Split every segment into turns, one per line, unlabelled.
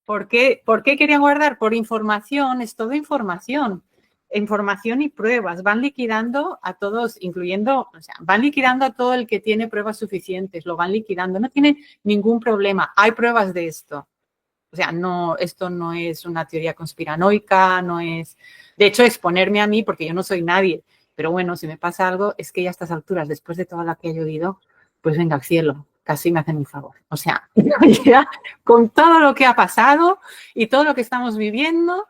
¿Por qué querían guardar? Por información, es todo información. Información y pruebas. Van liquidando a todos, incluyendo, o sea, van liquidando a todo el que tiene pruebas suficientes, lo van liquidando. No tienen ningún problema. Hay pruebas de esto. O sea, no, esto no es una teoría conspiranoica, no es... De hecho, exponerme a mí, porque yo no soy nadie, pero bueno, si me pasa algo, es que ya a estas alturas, después de toda la que he llovido, pues venga al cielo, casi me hacen un favor. O sea, ya con todo lo que ha pasado y todo lo que estamos viviendo,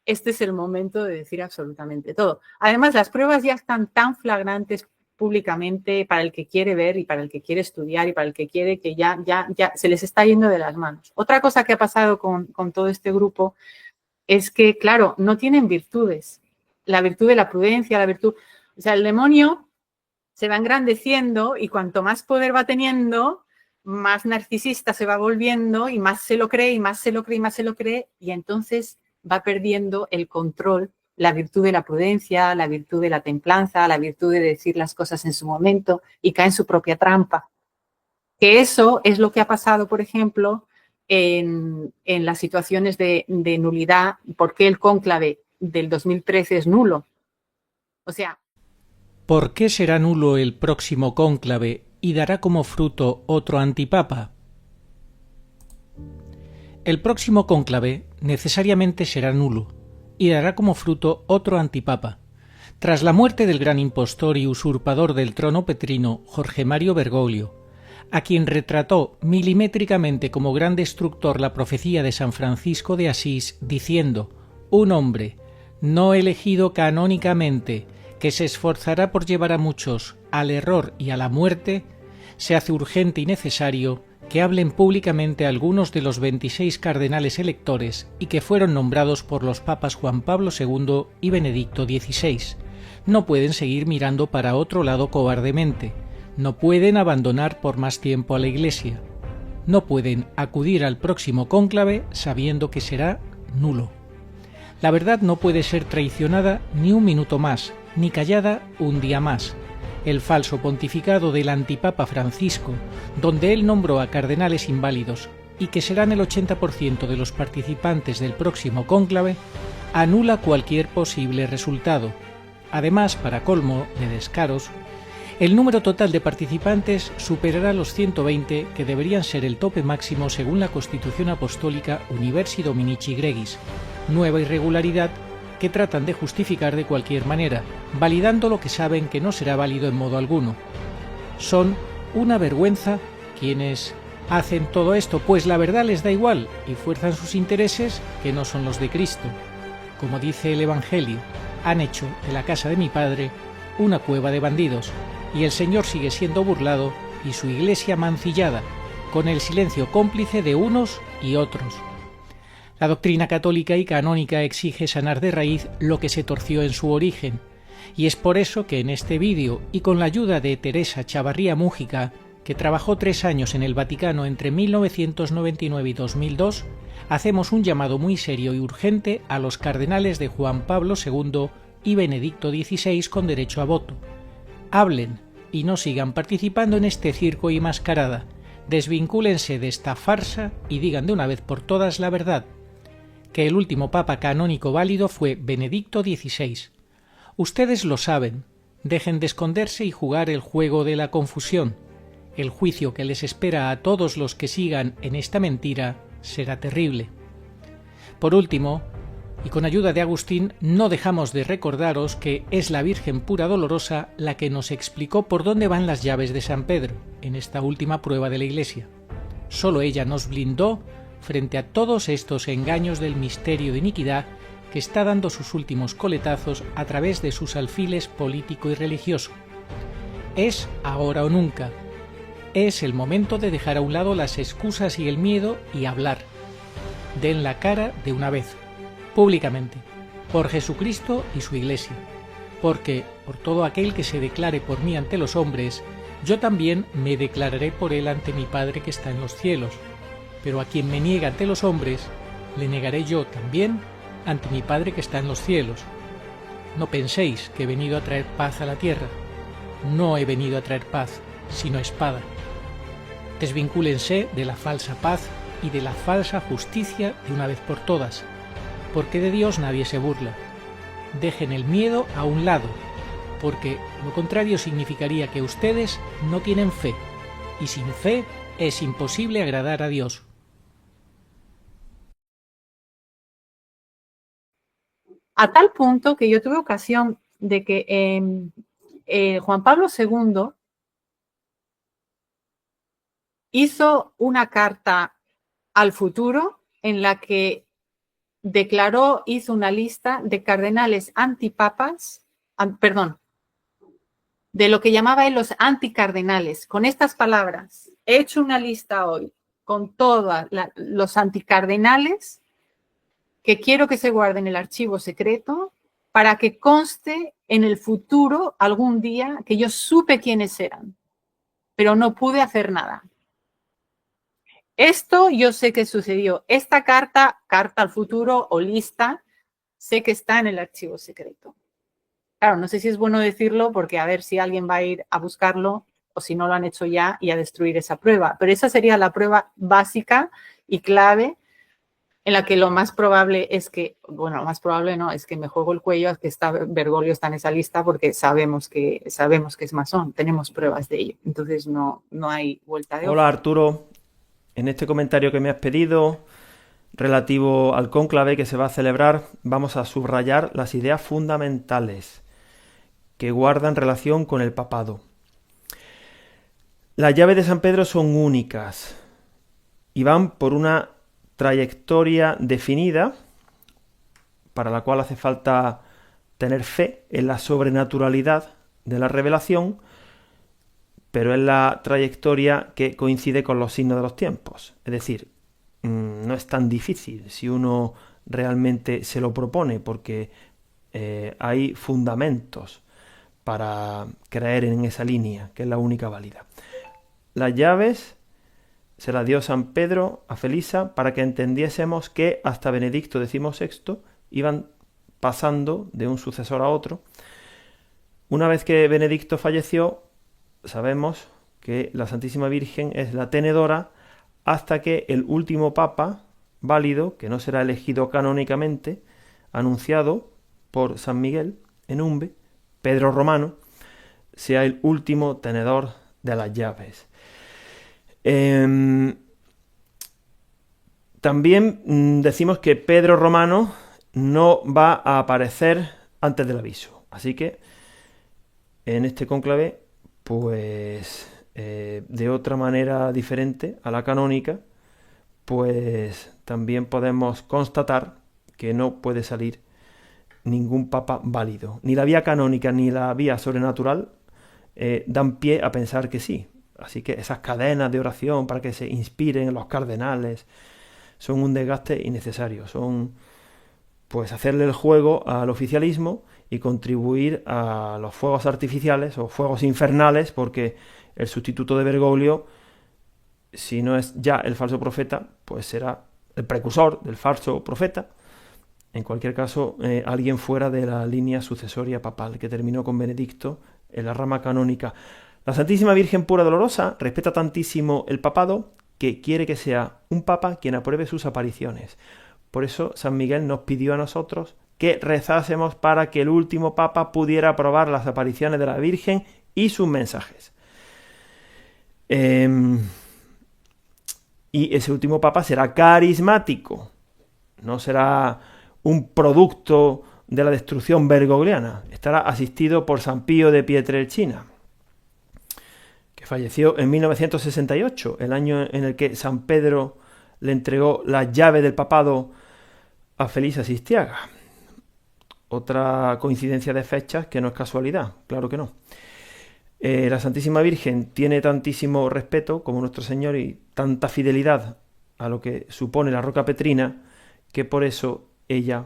este es el momento de decir absolutamente todo. Además, las pruebas ya están tan flagrantes públicamente para el que quiere ver y para el que quiere estudiar y para el que quiere que ya se les está yendo de las manos. Otra cosa que ha pasado con todo este grupo es que, claro, no tienen virtudes. La virtud de la prudencia, la virtud... O sea, el demonio se va engrandeciendo y cuanto más poder va teniendo, más narcisista se va volviendo y más se lo cree y más se lo cree y más se lo cree y entonces va perdiendo el control, la virtud de la prudencia, la virtud de la templanza, la virtud de decir las cosas en su momento y cae en su propia trampa. Que eso es lo que ha pasado, por ejemplo, en las situaciones de nulidad, por qué el cónclave del 2013 es nulo. O sea...
¿Por qué será nulo el próximo cónclave y dará como fruto otro antipapa? El próximo cónclave necesariamente será nulo y dará como fruto otro antipapa. Tras la muerte del gran impostor y usurpador del trono petrino Jorge Mario Bergoglio, a quien retrató milimétricamente como gran destructor la profecía de San Francisco de Asís, diciendo: un hombre no elegido canónicamente, que se esforzará por llevar a muchos al error y a la muerte, se hace urgente y necesario que hablen públicamente algunos de los 26 cardenales electores y que fueron nombrados por los papas Juan Pablo II y Benedicto XVI. No pueden seguir mirando para otro lado cobardemente, no pueden abandonar por más tiempo a la Iglesia, no pueden acudir al próximo cónclave sabiendo que será nulo. La verdad no puede ser traicionada ni un minuto más, ni callada un día más. El falso pontificado del antipapa Francisco, donde él nombró a cardenales inválidos y que serán el 80% de los participantes del próximo cónclave, anula cualquier posible resultado. Además, para colmo de descaros, el número total de participantes superará los 120, que deberían ser el tope máximo según la Constitución Apostólica Universi Dominici Gregis, nueva irregularidad que tratan de justificar de cualquier manera, validando lo que saben que no será válido en modo alguno. Son una vergüenza quienes hacen todo esto, pues la verdad les da igual y fuerzan sus intereses que no son los de Cristo. Como dice el Evangelio, han hecho de la casa de mi Padre una cueva de bandidos, y el Señor sigue siendo burlado y su Iglesia mancillada, con el silencio cómplice de unos y otros. La doctrina católica y canónica exige sanar de raíz lo que se torció en su origen, y es por eso que en este vídeo, y con la ayuda de Teresa Chavarría Mújica, que trabajó 3 años en el Vaticano entre 1999 y 2002, hacemos un llamado muy serio y urgente a los cardenales de Juan Pablo II y Benedicto XVI con derecho a voto. Hablen y no sigan participando en este circo y mascarada. Desvincúlense de esta farsa y digan de una vez por todas la verdad, que el último papa canónico válido fue Benedicto XVI. Ustedes lo saben, dejen de esconderse y jugar el juego de la confusión. El juicio que les espera a todos los que sigan en esta mentira será terrible. Por último, y con ayuda de Agustín, no dejamos de recordaros que es la Virgen pura dolorosa la que nos explicó por dónde van las llaves de San Pedro en esta última prueba de la Iglesia. Solo ella nos blindó frente a todos estos engaños del misterio de iniquidad que está dando sus últimos coletazos a través de sus alfiles político y religioso. Es ahora o nunca. Es el momento de dejar a un lado las excusas y el miedo y hablar. Den la cara de una vez, públicamente, por Jesucristo y su Iglesia, porque por todo aquel que se declare por mí ante los hombres, yo también me declararé por él ante mi Padre que está en los cielos. Pero a quien me niega ante los hombres, le negaré yo también ante mi Padre que está en los cielos. No penséis que he venido a traer paz a la tierra. No he venido a traer paz, sino espada. Desvincúlense de la falsa paz y de la falsa justicia de una vez por todas, porque de Dios nadie se burla. Dejen el miedo a un lado, porque lo contrario significaría que ustedes no tienen fe, y sin fe es imposible agradar a Dios.
A tal punto que yo tuve ocasión de que Juan Pablo II hizo una carta al futuro en la que declaró, hizo una lista de cardenales antipapas, de lo que llamaba él los anticardenales, con estas palabras: he hecho una lista hoy con todos los anticardenales que quiero que se guarde en el archivo secreto para que conste en el futuro algún día que yo supe quiénes eran, pero no pude hacer nada. Esto yo sé que sucedió. Esta carta al futuro o lista, sé que está en el archivo secreto. Claro, no sé si es bueno decirlo porque a ver si alguien va a ir a buscarlo o si no lo han hecho ya y a destruir esa prueba. Pero esa sería la prueba básica y clave en la que lo más probable es que, bueno, lo más probable no, es que me juego el cuello a que Bergoglio está en esa lista porque sabemos que es masón, tenemos pruebas de ello. Entonces no hay vuelta de hoja.
Hola Arturo, en este comentario que me has pedido relativo al cónclave que se va a celebrar, vamos a subrayar las ideas fundamentales que guardan relación con el papado. Las llaves de San Pedro son únicas y van por una trayectoria definida para la cual hace falta tener fe en la sobrenaturalidad de la revelación, pero es la trayectoria que coincide con los signos de los tiempos. Es decir, no es tan difícil si uno realmente se lo propone, porque hay fundamentos para creer en esa línea, que es la única válida. Las llaves se las dio San Pedro a Felisa para que entendiésemos que hasta Benedicto XVI iban pasando de un sucesor a otro. Una vez que Benedicto falleció, sabemos que la Santísima Virgen es la tenedora hasta que el último papa válido, que no será elegido canónicamente, anunciado por San Miguel en Umbe, Pedro Romano, sea el último tenedor de las llaves. También decimos que Pedro Romano no va a aparecer antes del aviso. Así que en este cónclave, pues de otra manera diferente a la canónica, pues también podemos constatar que no puede salir ningún papa válido. Ni la vía canónica ni la vía sobrenatural dan pie a pensar que sí. Así que esas cadenas de oración para que se inspiren los cardenales son un desgaste innecesario. Son pues hacerle el juego al oficialismo y contribuir a los fuegos artificiales o fuegos infernales, porque el sustituto de Bergoglio, si no es ya el falso profeta, pues será el precursor del falso profeta. En cualquier caso, alguien fuera de la línea sucesoria papal que terminó con Benedicto en la rama canónica. La Santísima Virgen Pura Dolorosa respeta tantísimo el papado que quiere que sea un papa quien apruebe sus apariciones. Por eso San Miguel nos pidió a nosotros que rezásemos para que el último papa pudiera aprobar las apariciones de la Virgen y sus mensajes. Y ese último papa será carismático, no será un producto de la destrucción bergogliana. Estará asistido por San Pío de Pietrelcina, que falleció en 1968, el año en el que San Pedro le entregó la llave del papado a Felisa Sistiaga. Otra coincidencia de fechas que no es casualidad, claro que no. La Santísima Virgen tiene tantísimo respeto como nuestro Señor y tanta fidelidad a lo que supone la roca petrina, que por eso ella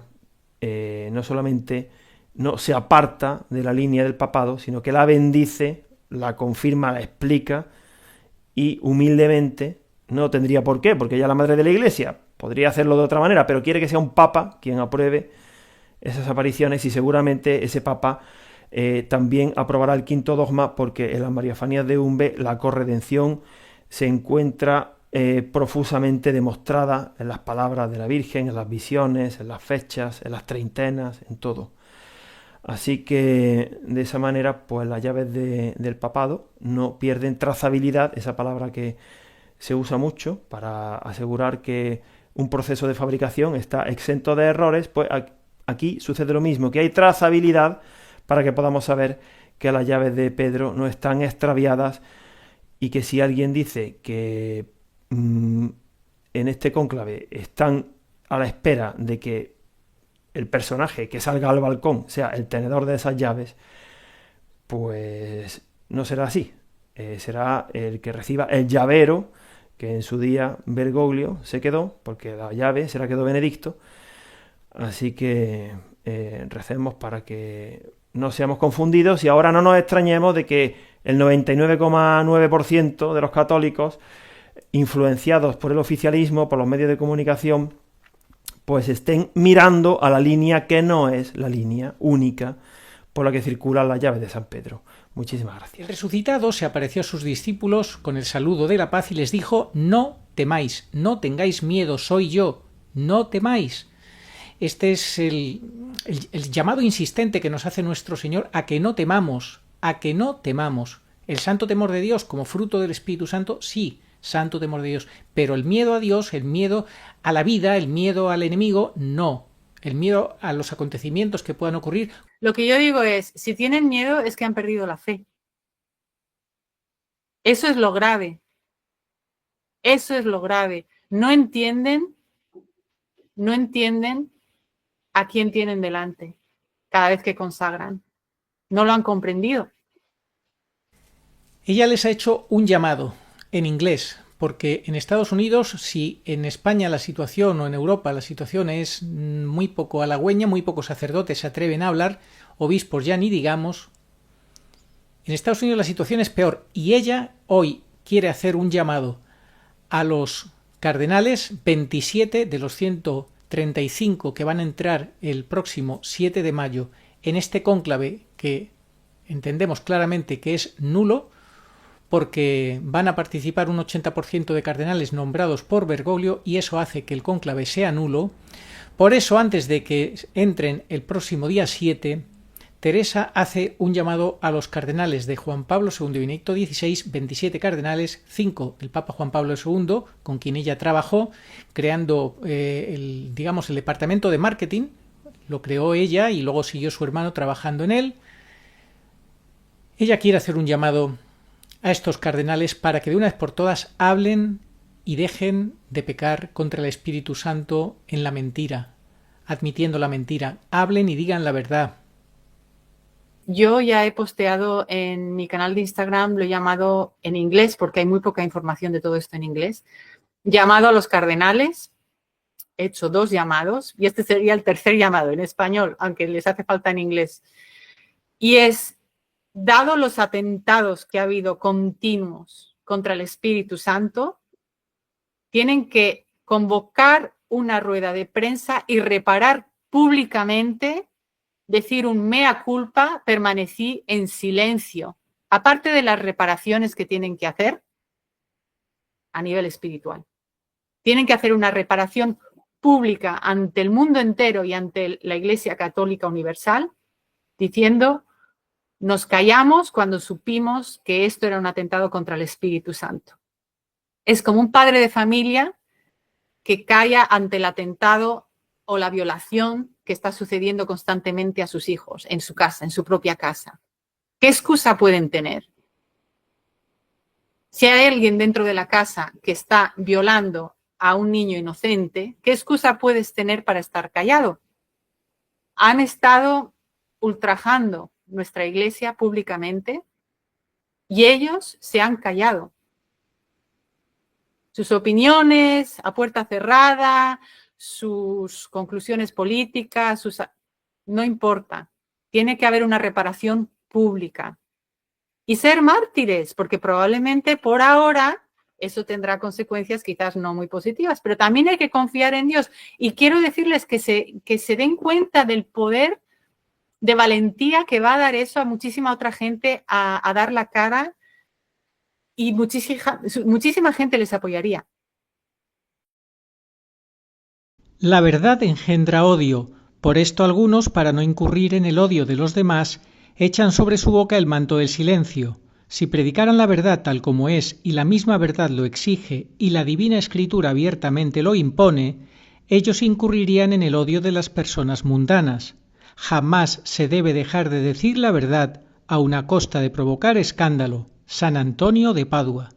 no solamente no se aparta de la línea del papado, sino que la bendice, la confirma, la explica y humildemente, no tendría por qué, porque ella es la madre de la Iglesia, podría hacerlo de otra manera, pero quiere que sea un papa quien apruebe esas apariciones, y seguramente ese papa también aprobará el quinto dogma, porque en las Mariafanías de Umbe la corredención se encuentra profusamente demostrada en las palabras de la Virgen, en las visiones, en las fechas, en las treintenas, en todo. Así que de esa manera, pues las llaves del papado no pierden trazabilidad, esa palabra que se usa mucho para asegurar que un proceso de fabricación está exento de errores. Pues aquí sucede lo mismo, que hay trazabilidad para que podamos saber que las llaves de Pedro no están extraviadas, y que si alguien dice que en este cónclave están a la espera de que el personaje que salga al balcón sea el tenedor de esas llaves, pues no será así. Será el que reciba el llavero, que en su día Bergoglio se quedó, porque la llave se la quedó Benedicto. Así que recemos para que no seamos confundidos, y ahora no nos extrañemos de que el 99,9% de los católicos, influenciados por el oficialismo, por los medios de comunicación, pues estén mirando a la línea que no es la línea única por la que circulan las llaves de San Pedro. Muchísimas gracias.
El resucitado se apareció a sus discípulos con el saludo de la paz y les dijo: no temáis, no tengáis miedo, soy yo, no temáis. Este es el llamado insistente que nos hace nuestro Señor a que no temamos, a que no temamos. El santo temor de Dios como fruto del Espíritu Santo, sí, santo temor de Dios, pero el miedo a Dios, el miedo a la vida, el miedo al enemigo, no. El miedo a los acontecimientos que puedan ocurrir.
Lo que yo digo es, si tienen miedo es que han perdido la fe. Eso es lo grave. Eso es lo grave. No entienden a quién tienen delante cada vez que consagran. No lo han comprendido.
Ella les ha hecho un llamado en inglés, porque en Estados Unidos, si en España la situación o en Europa la situación es muy poco halagüeña, muy pocos sacerdotes se atreven a hablar, obispos ya ni digamos, en Estados Unidos la situación es peor, y ella hoy quiere hacer un llamado a los cardenales, 27 de los 135 que van a entrar el próximo 7 de mayo en este cónclave, que entendemos claramente que es nulo, porque van a participar un 80% de cardenales nombrados por Bergoglio, y eso hace que el cónclave sea nulo. Por eso, antes de que entren el próximo día 7, Teresa hace un llamado a los cardenales de Juan Pablo II y Benedicto XVI, 27 cardenales, 5 del Papa Juan Pablo II, con quien ella trabajó, creando el departamento de marketing. Lo creó ella y luego siguió su hermano trabajando en él. Ella quiere hacer un llamado a estos cardenales para que de una vez por todas hablen y dejen de pecar contra el Espíritu Santo en la mentira, admitiendo la mentira. Hablen y digan la verdad.
Yo ya he posteado en mi canal de Instagram, lo he llamado en inglés, porque hay muy poca información de todo esto en inglés, llamado a los cardenales. He hecho 2 llamados y este sería el tercer llamado en español, aunque les hace falta en inglés. Y es: dado los atentados que ha habido continuos contra el Espíritu Santo, tienen que convocar una rueda de prensa y reparar públicamente, decir un mea culpa, permanecí en silencio, aparte de las reparaciones que tienen que hacer a nivel espiritual. Tienen que hacer una reparación pública ante el mundo entero y ante la Iglesia Católica Universal, diciendo: nos callamos cuando supimos que esto era un atentado contra el Espíritu Santo. Es como un padre de familia que calla ante el atentado o la violación que está sucediendo constantemente a sus hijos en su casa, en su propia casa. ¿Qué excusa pueden tener? Si hay alguien dentro de la casa que está violando a un niño inocente, ¿qué excusa puedes tener para estar callado? Han estado ultrajando nuestra iglesia públicamente y ellos se han callado. Sus opiniones a puerta cerrada, sus conclusiones políticas, no importa. Tiene que haber una reparación pública y ser mártires, porque probablemente por ahora eso tendrá consecuencias quizás no muy positivas, pero también hay que confiar en Dios. Y quiero decirles que se den cuenta del poder de valentía que va a dar eso a muchísima otra gente a dar la cara, y muchísima gente les apoyaría.
La verdad engendra odio, por esto algunos, para no incurrir en el odio de los demás, echan sobre su boca el manto del silencio. Si predicaran la verdad tal como es y la misma verdad lo exige y la divina escritura abiertamente lo impone, ellos incurrirían en el odio de las personas mundanas. Jamás se debe dejar de decir la verdad aun a costa de provocar escándalo. San Antonio de Padua.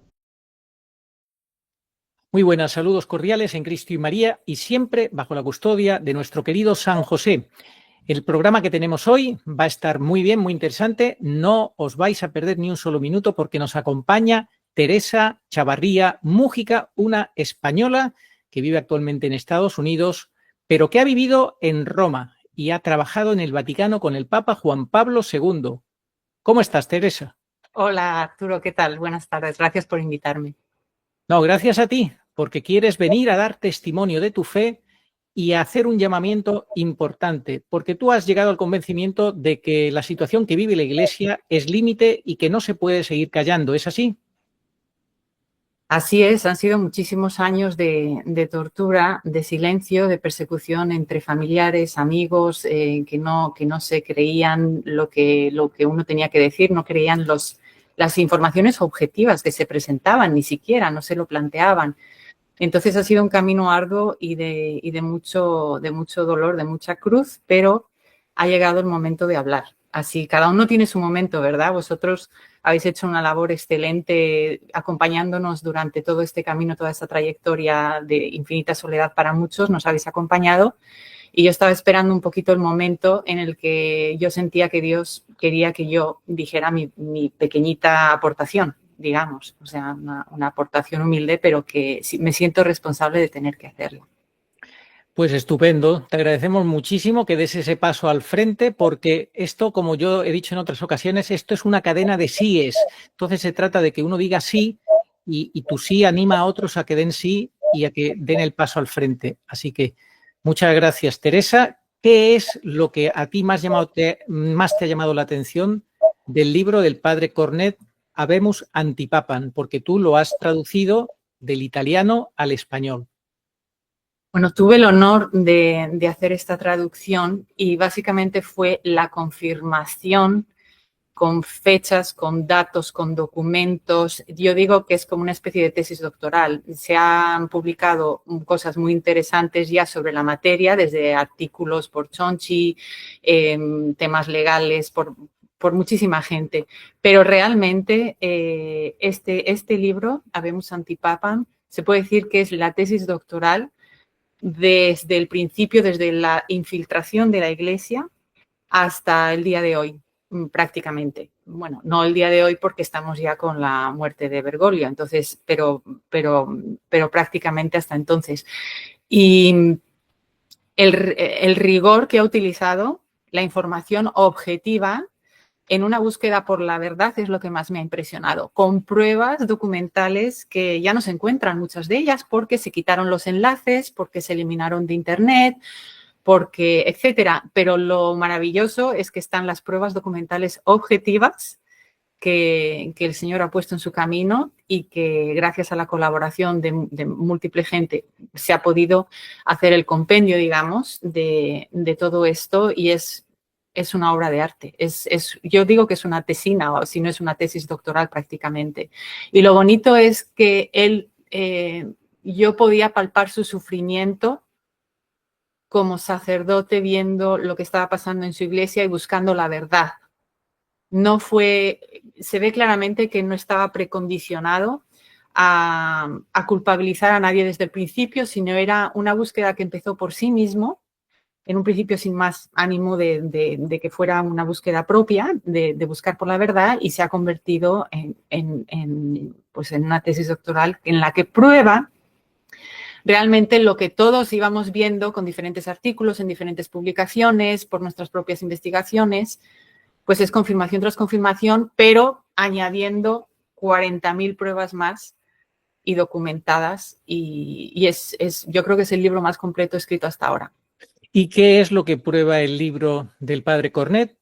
Muy buenas, saludos cordiales en Cristo y María y siempre bajo la custodia de nuestro querido San José. El programa que tenemos hoy va a estar muy bien, muy interesante. No os vais a perder ni un solo minuto porque nos acompaña Teresa Chavarría Mújica, una española que vive actualmente en Estados Unidos, pero que ha vivido en Roma y ha trabajado en el Vaticano con el Papa Juan Pablo II. ¿Cómo estás, Teresa?
Hola, Arturo, ¿qué tal? Buenas tardes, gracias por invitarme.
No, gracias a ti, porque quieres venir a dar testimonio de tu fe y a hacer un llamamiento importante, porque tú has llegado al convencimiento de que la situación que vive la Iglesia es límite y que no se puede seguir callando. ¿Es así?
Así es, han sido muchísimos años de tortura, de silencio, de persecución entre familiares, amigos, que no se creían lo que uno tenía que decir, no creían las informaciones objetivas que se presentaban, ni siquiera, no se lo planteaban. Entonces ha sido un camino arduo y de mucho dolor, de mucha cruz, pero ha llegado el momento de hablar. Así, cada uno tiene su momento, ¿verdad? Vosotros habéis hecho una labor excelente acompañándonos durante todo este camino, toda esta trayectoria de infinita soledad para muchos, nos habéis acompañado y yo estaba esperando un poquito el momento en el que yo sentía que Dios quería que yo dijera mi pequeñita aportación, digamos, o sea, una aportación humilde, pero que me siento responsable de tener que hacerlo.
Pues estupendo, te agradecemos muchísimo que des ese paso al frente porque esto, como yo he dicho en otras ocasiones, esto es una cadena de síes. Entonces se trata de que uno diga sí y tu sí anima a otros a que den sí y a que den el paso al frente. Así que muchas gracias, Teresa. ¿Qué es lo que a ti más te ha llamado la atención del libro del padre Cornet, Habemus Antipapam? Porque tú lo has traducido del italiano al español.
Bueno, tuve el honor de hacer esta traducción y básicamente fue la confirmación con fechas, con datos, con documentos. Yo digo que es como una especie de tesis doctoral. Se han publicado cosas muy interesantes ya sobre la materia, desde artículos por Chonchi, temas legales, por muchísima gente. Pero realmente este libro, Habemus Antipapam, se puede decir que es la tesis doctoral desde el principio, desde la infiltración de la Iglesia hasta el día de hoy, prácticamente. Bueno, no el día de hoy porque estamos ya con la muerte de Bergoglio, entonces, pero prácticamente hasta entonces. Y el rigor que ha utilizado, la información objetiva en una búsqueda por la verdad es lo que más me ha impresionado, con pruebas documentales que ya no se encuentran muchas de ellas porque se quitaron los enlaces, porque se eliminaron de internet, porque etcétera. Pero lo maravilloso es que están las pruebas documentales objetivas que el Señor ha puesto en su camino y que gracias a la colaboración de múltiple gente se ha podido hacer el compendio, digamos, de todo esto y es una obra de arte. Yo digo que es una tesina, o si no es una tesis doctoral prácticamente. Y lo bonito es que yo podía palpar su sufrimiento como sacerdote viendo lo que estaba pasando en su iglesia y buscando la verdad. Se ve claramente que no estaba precondicionado a culpabilizar a nadie desde el principio, sino era una búsqueda que empezó por sí mismo, en un principio sin más ánimo de que fuera una búsqueda propia, de buscar por la verdad, y se ha convertido en una tesis doctoral en la que prueba realmente lo que todos íbamos viendo con diferentes artículos, en diferentes publicaciones, por nuestras propias investigaciones, pues es confirmación tras confirmación, pero añadiendo 40.000 pruebas más y documentadas, y yo creo que es el libro más completo escrito hasta ahora.
¿Y qué es lo que prueba el libro del padre Cornet?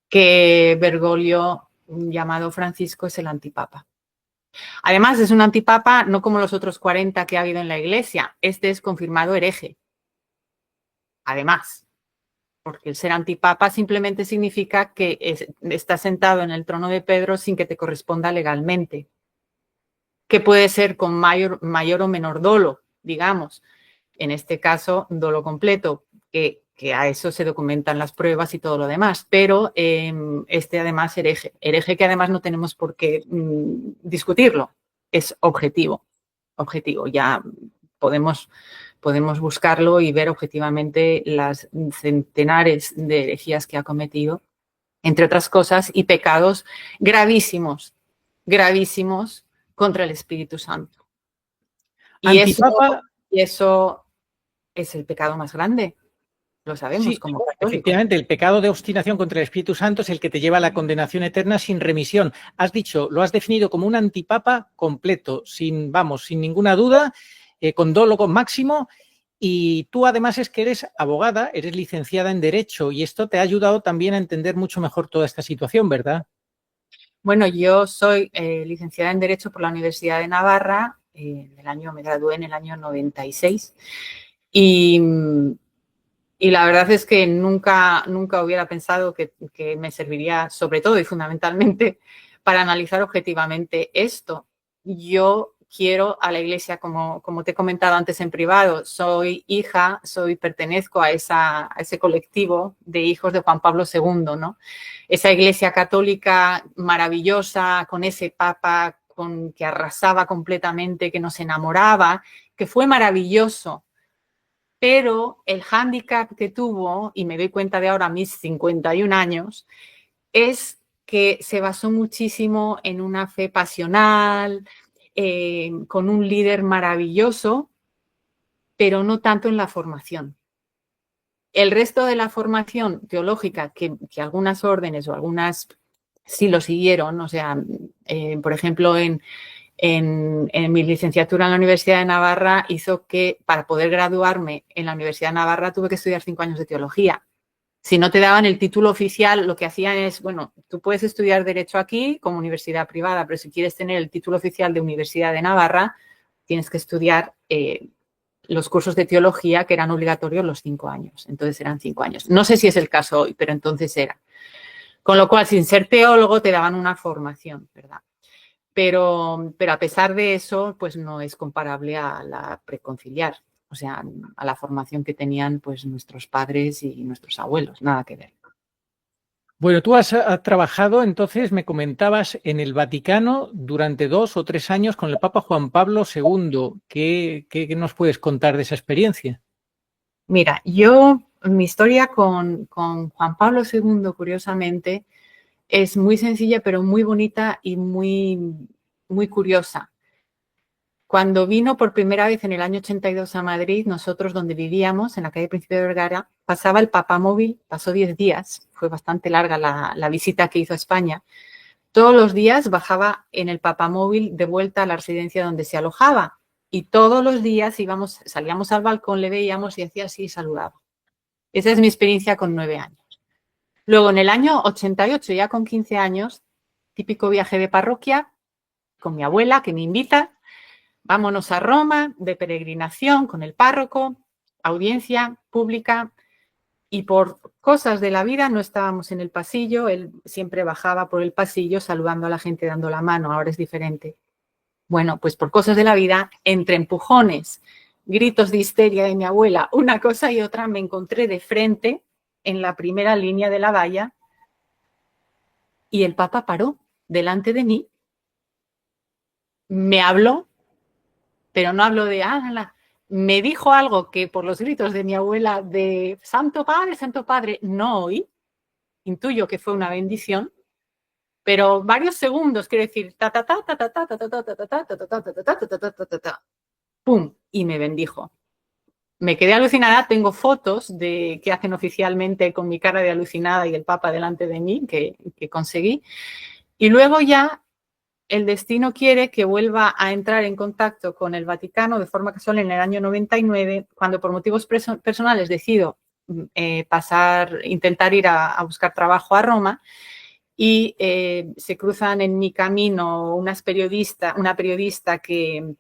Que Bergoglio, llamado Francisco, es el antipapa. Además, es un antipapa no como los otros 40 que ha habido en la Iglesia. Este es confirmado hereje. además, porque el ser antipapa simplemente significa que estás sentado en el trono de Pedro sin que te corresponda legalmente, que puede ser con mayor o menor dolo, digamos. En este caso, dolo completo, que a eso se documentan las pruebas y todo lo demás, pero además hereje que además no tenemos por qué discutirlo, es objetivo, ya podemos buscarlo y ver objetivamente las centenares de herejías que ha cometido, entre otras cosas, y pecados gravísimos contra el Espíritu Santo. Y eso es el pecado más grande. Lo sabemos
Sí,
como católicos.
efectivamente, el pecado de obstinación contra el Espíritu Santo es el que te lleva a la condenación eterna sin remisión. Lo has definido como un antipapa completo, sin ninguna duda, con dolo máximo. Y tú además es que eres abogada, eres licenciada en Derecho y esto te ha ayudado también a entender mucho mejor toda esta situación, ¿verdad?
Bueno, yo soy licenciada en Derecho por la Universidad de Navarra. Me gradué en el año 96 y la verdad es que nunca hubiera pensado que me serviría, sobre todo y fundamentalmente, para analizar objetivamente esto. Yo quiero a la Iglesia, como te he comentado antes en privado, soy hija, pertenezco a ese colectivo de hijos de Juan Pablo II, ¿no? Esa Iglesia católica maravillosa, con ese Papa que arrasaba completamente, que nos enamoraba, que fue maravilloso. Pero el hándicap que tuvo, y me doy cuenta de ahora a mis 51 años, es que se basó muchísimo en una fe pasional, con un líder maravilloso, pero no tanto en la formación. El resto de la formación teológica, que algunas órdenes o algunas sí lo siguieron, o sea, por ejemplo, en mi licenciatura en la Universidad de Navarra hizo que para poder graduarme en la Universidad de Navarra tuve que estudiar 5 años de teología. Si no te daban el título oficial, lo que hacían es, bueno, tú puedes estudiar Derecho aquí como universidad privada, pero si quieres tener el título oficial de Universidad de Navarra, tienes que estudiar los cursos de teología que eran obligatorios los 5 años. Entonces eran 5 años. No sé si es el caso hoy, pero entonces era. Con lo cual, sin ser teólogo, te daban una formación, ¿verdad? Pero a pesar de eso, pues no es comparable a la preconciliar, o sea, a la formación que tenían pues nuestros padres y nuestros abuelos, nada que ver.
Bueno, tú has trabajado, entonces, me comentabas, en el Vaticano durante 2 o 3 años con el Papa Juan Pablo II. ¿Qué nos puedes contar de esa experiencia?
Mira, mi historia con Juan Pablo II, curiosamente, es muy sencilla, pero muy bonita y muy, muy curiosa. Cuando vino por primera vez en el año 82 a Madrid, nosotros donde vivíamos, en la calle Príncipe de Vergara, pasaba el papamóvil, pasó 10 días, fue bastante larga la visita que hizo a España. Todos los días bajaba en el papamóvil de vuelta a la residencia donde se alojaba y todos los días salíamos al balcón, le veíamos y hacía así y saludaba. Esa es mi experiencia con 9 años. Luego, en el año 88, ya con 15 años, típico viaje de parroquia, con mi abuela que me invita. Vámonos a Roma de peregrinación con el párroco, audiencia pública, y por cosas de la vida no estábamos en el pasillo, él siempre bajaba por el pasillo saludando a la gente, dando la mano, ahora es diferente. Bueno, pues por cosas de la vida, entre empujones, gritos de histeria de mi abuela, una cosa y otra, me encontré de frente en la primera línea de la valla y el Papa paró delante de mí, me habló, pero no habló de me dijo algo que por los gritos de mi abuela de Santo Padre, no oí. Intuyo que fue una bendición, pero varios segundos, quiero decir, pum, y me bendijo. Me quedé alucinada, tengo fotos que hacen oficialmente con mi cara de alucinada y el Papa delante de mí, que conseguí. Y luego ya el destino quiere que vuelva a entrar en contacto con el Vaticano de forma casual en el año 99, cuando por motivos personales decido intentar ir a buscar trabajo a Roma, y se cruzan en mi camino una periodista que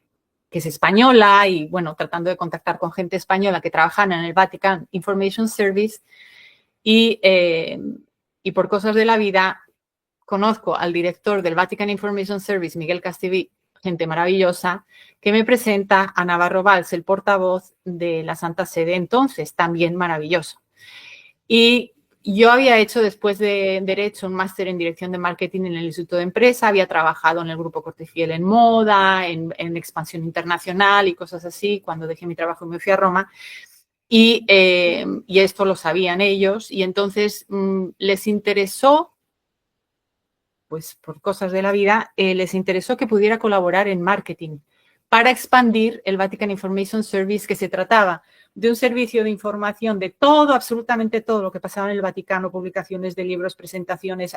que es española, y bueno, tratando de contactar con gente española que trabajan en el Vatican Information Service, y por cosas de la vida conozco al director del Vatican Information Service, Miguel Castiví, gente maravillosa, que me presenta a Navarro Valls, el portavoz de la Santa Sede, entonces también maravilloso. Y yo había hecho después de Derecho un máster en Dirección de Marketing en el Instituto de Empresa, había trabajado en el Grupo Cortefiel en moda, en expansión internacional y cosas así, cuando dejé mi trabajo y me fui a Roma. Y esto lo sabían ellos, y entonces les interesó, pues por cosas de la vida, les interesó que pudiera colaborar en marketing para expandir el Vatican Information Service, que se trataba de un servicio de información de todo, absolutamente todo lo que pasaba en el Vaticano, publicaciones de libros, presentaciones.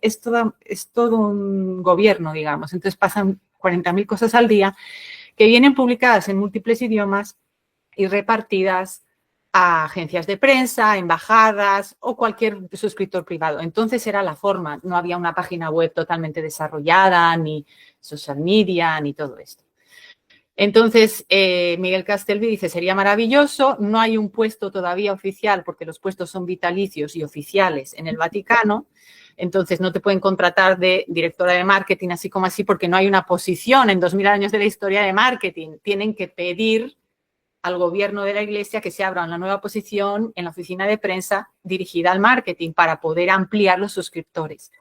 Es todo un gobierno, digamos. Entonces pasan 40.000 cosas al día que vienen publicadas en múltiples idiomas y repartidas a agencias de prensa, embajadas o cualquier suscriptor privado. Entonces era la forma, no había una página web totalmente desarrollada, ni social media, ni todo esto. Entonces, Miguel Castelví dice, sería maravilloso, no hay un puesto todavía oficial porque los puestos son vitalicios y oficiales en el Vaticano, entonces no te pueden contratar de directora de marketing así como así porque no hay una posición en 2000 años de la historia de marketing. Tienen que pedir al gobierno de la Iglesia que se abra una nueva posición en la oficina de prensa dirigida al marketing para poder ampliar los suscriptores.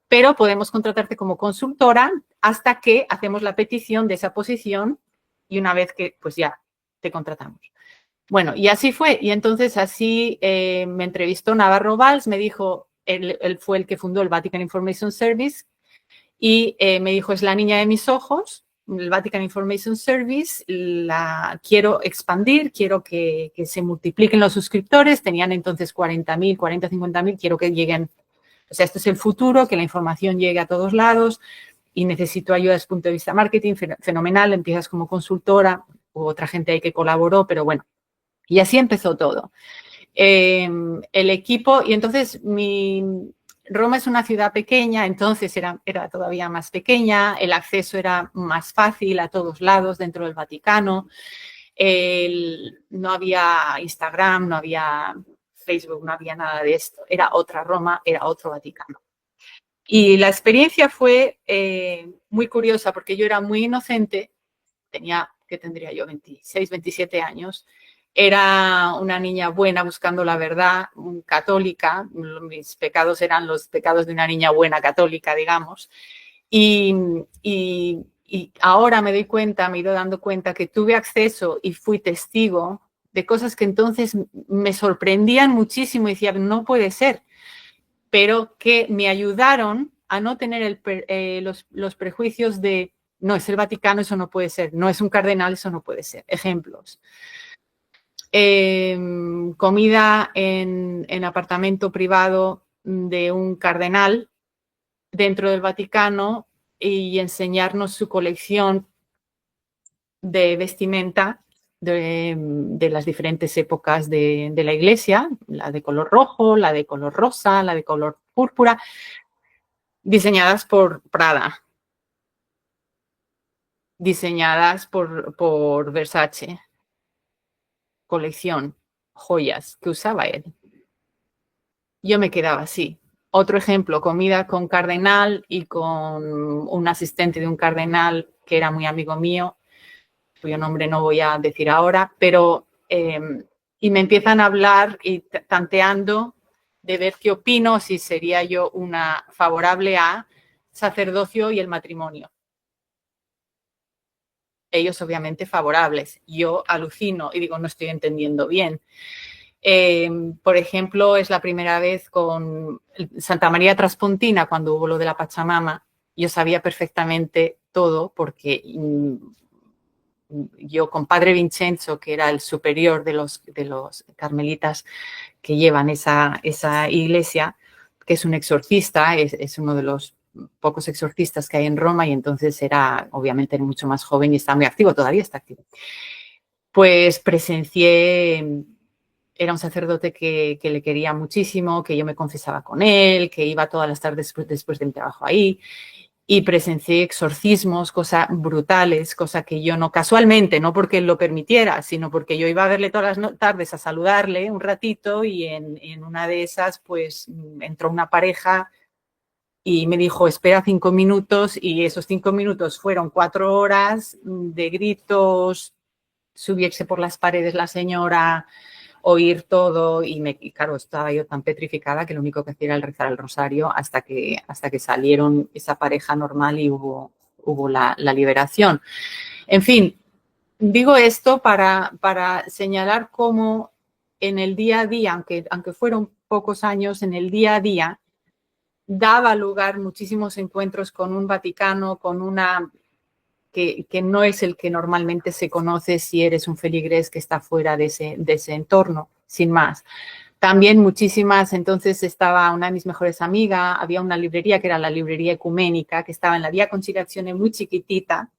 Pero podemos contratarte como consultora hasta que hacemos la petición de esa posición y una vez que, pues ya, te contratamos. Bueno, y así fue. Y entonces así me entrevistó Navarro Valls, me dijo, él fue el que fundó el Vatican Information Service, y me dijo, es la niña de mis ojos, el Vatican Information Service, la quiero expandir, quiero que se multipliquen los suscriptores, tenían entonces 40.000, 50.000, quiero que lleguen, o sea, esto es el futuro, que la información llegue a todos lados y necesito ayuda desde el punto de vista marketing, fenomenal, empiezas como consultora, hubo otra gente ahí que colaboró, pero bueno, y así empezó todo. El equipo, y entonces Roma es una ciudad pequeña, entonces era todavía más pequeña, el acceso era más fácil a todos lados dentro del Vaticano, no había Instagram, no había Facebook, no había nada de esto, era otra Roma, era otro Vaticano. Y la experiencia fue muy curiosa porque yo era muy inocente, tendría yo 26, 27 años, era una niña buena buscando la verdad, católica, mis pecados eran los pecados de una niña buena católica, digamos, y ahora me he ido dando cuenta que tuve acceso y fui testigo de cosas que entonces me sorprendían muchísimo y decía, no puede ser, pero que me ayudaron a no tener los prejuicios de, no, es el Vaticano, eso no puede ser, no es un cardenal, eso no puede ser. Ejemplos. Comida en apartamento privado de un cardenal dentro del Vaticano y enseñarnos su colección de vestimenta de las diferentes épocas de la Iglesia, la de color rojo, la de color rosa, la de color púrpura, diseñadas por Prada, diseñadas por Versace, colección, joyas que usaba él. Yo me quedaba así. Otro ejemplo, comida con cardenal y con un asistente de un cardenal que era muy amigo mío, cuyo nombre no voy a decir ahora, pero y me empiezan a hablar y tanteando de ver qué opino, si sería yo una favorable a sacerdocio y el matrimonio. Ellos obviamente favorables. Yo alucino y digo, no estoy entendiendo bien. Por ejemplo, es la primera vez con Santa María Traspontina, cuando hubo lo de la Pachamama, yo sabía perfectamente todo porque yo con Padre Vincenzo, que era el superior de los carmelitas que llevan esa iglesia, que es un exorcista, es uno de los pocos exorcistas que hay en Roma y entonces era obviamente mucho más joven y está muy activo, todavía está activo. Pues presencié, era un sacerdote que le quería muchísimo, que yo me confesaba con él, que iba todas las tardes después de mi trabajo ahí. y presencié exorcismos, cosas brutales, cosa que yo no, casualmente, no porque él lo permitiera, sino porque yo iba a verle todas las tardes a saludarle un ratito y en una de esas pues entró una pareja y me dijo, espera 5 minutos, y esos 5 minutos fueron 4 horas de gritos, subirse por las paredes la señora, oír todo, y claro, estaba yo tan petrificada que lo único que hacía era el rezar el rosario hasta que salieron esa pareja normal y hubo la liberación. En fin, digo esto para señalar cómo en el día a día, aunque fueron pocos años, en el día a día, daba lugar muchísimos encuentros con un Vaticano, con una que no es el que normalmente se conoce si eres un feligrés que está fuera de ese entorno, sin más. También muchísimas, entonces estaba una de mis mejores amigas, había una librería que era la librería ecuménica, que estaba en la Vía Conciliazione muy chiquitita,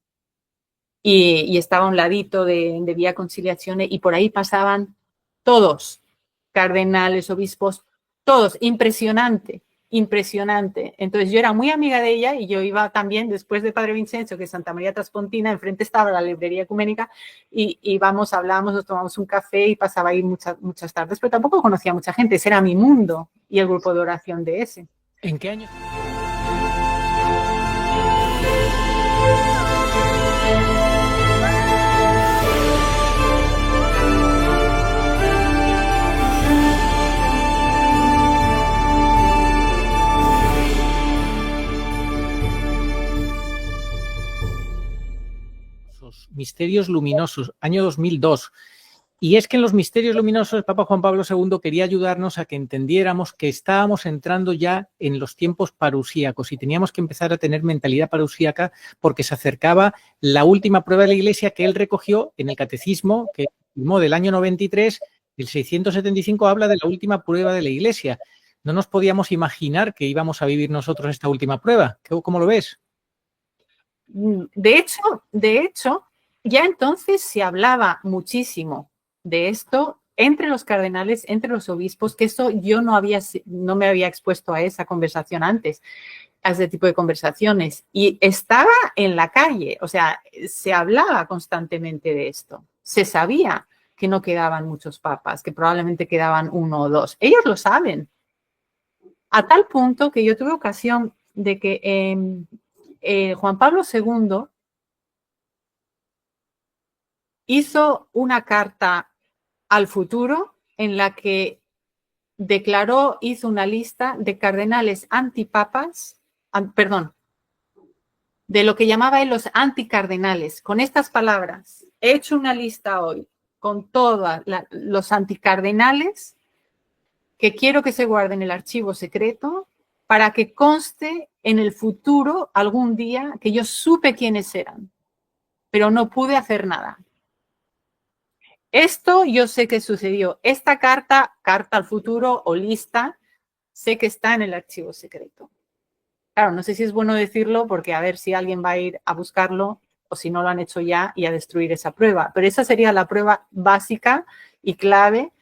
y estaba a un ladito de Vía Conciliazione, y por ahí pasaban todos, cardenales, obispos, todos, impresionante. Impresionante. Entonces yo era muy amiga de ella y yo iba también después de Padre Vincenzo, que es Santa María Traspontina, enfrente estaba la librería ecuménica y íbamos, hablábamos, nos tomamos un café y pasaba ahí muchas tardes, pero tampoco conocía a mucha gente, ese era mi mundo y el grupo de oración de ese.
¿En qué año? Misterios luminosos, año 2002. Y es que en los misterios luminosos el Papa Juan Pablo II quería ayudarnos a que entendiéramos que estábamos entrando ya en los tiempos parusíacos y teníamos que empezar a tener mentalidad parusíaca porque se acercaba la última prueba de la Iglesia que él recogió en el Catecismo, que firmó del año 93, el 675 habla de la última prueba de la Iglesia. No nos podíamos imaginar que íbamos a vivir nosotros esta última prueba. ¿Cómo lo ves?
De hecho, ya entonces se hablaba muchísimo de esto entre los cardenales, entre los obispos, que eso yo no me había expuesto a esa conversación antes, a ese tipo de conversaciones. Y estaba en la calle, o sea, se hablaba constantemente de esto. Se sabía que no quedaban muchos papas, que probablemente quedaban 1 o 2. Ellos lo saben. A tal punto que yo tuve ocasión de que Juan Pablo II hizo una carta al futuro en la que hizo una lista de cardenales antipapas, de lo que llamaba él los anticardenales, con estas palabras. He hecho una lista hoy con todos los anticardenales que quiero que se guarden en el archivo secreto para que conste en el futuro algún día que yo supe quiénes eran, pero no pude hacer nada. Esto yo sé que sucedió. Esta carta al futuro o lista, sé que está en el archivo secreto. Claro, no sé si es bueno decirlo porque a ver si alguien va a ir a buscarlo o si no lo han hecho ya y a destruir esa prueba. Pero esa sería la prueba básica y clave